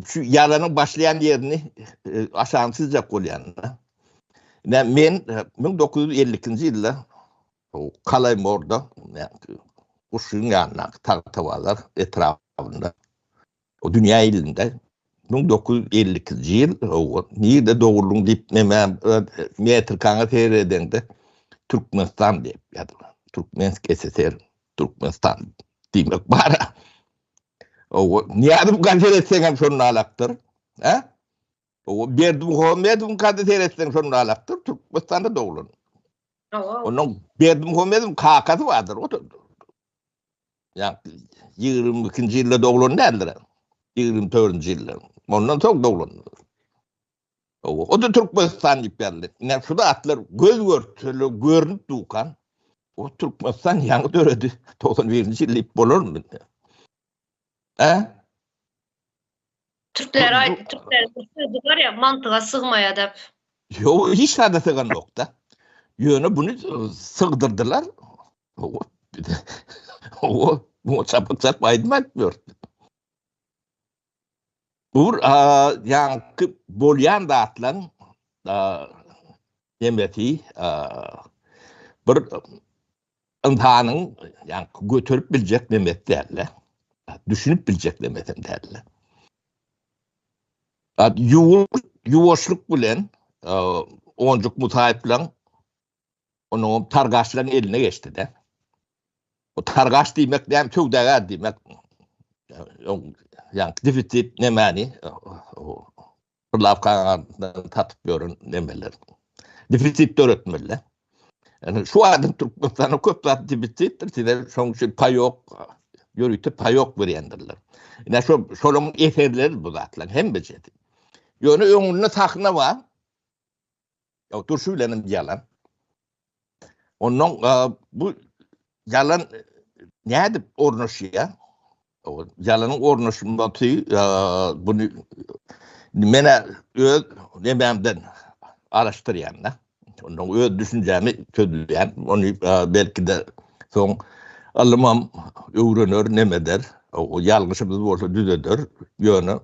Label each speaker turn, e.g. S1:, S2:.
S1: şu yalanın başlayan yerini aşansızca koyuyanlar. Yani men 1952 yılda kalayım orada. Kuşun yanına tartavalar etrafında. O dünya ilinde. 1952 yıl neyde doğruluğun deyip metr kanı seyreden de Türkmenistan deyip yadılar. Türkmensk SSR, Türkmenistan demek bara. Niye adım kanser etsen sonuna alaktır? Berdim Homedim kanser etsen sonuna alaktır. Türkmenistan'da doğulun. Onun Berdim Homedim kakası vardır. Yani 22. yılda doğulun derler. 24. yılda. Ondan sonra doğulun. O da Türkmenistan deyip geldi. Yani şurada atlar göz görtülü görünüp dukan. O Türkmenistan yanı döredi. 91. yıl deyip olur mu?
S2: Türkler sözü var ya, mantığa sığmaya da.
S1: Yok, hiç hada sığan yok da. Yönü bunu sığdırdılar. Bu çapık aydın etmiyor. Bu yankı bolyan dağıtılan demeti bir imtihanın yankı götürüp bilecek demet derler. Düşünüp bilecek demetim derler. Yuvaşlık bilen oncuk mutayiplen onun targaçların eline geçti de. O targaç demek hem çok değer demek. Yani defisit ne mani Fırlafkan'dan tatıp görün demeler. Defisit öğretmeler. Yani şu adın Türkmenistan'a köp zaten defisittir. Size sonuçta payok, yürüyüp payok verendirler. Yani şolun eserleri bu zaten hem becedi. Yani önüne sakına var. Ya dur söylenim yalan. Onun bu yalan ne edip ornaşıyor? O yalanın ornaşması bunu mene öz dememden araştırayanlar. Onun öz düşüncemi çözülen, onu belki de son alımam öğrenir nemeder. O yanlışımız olsa düzelir. Yönü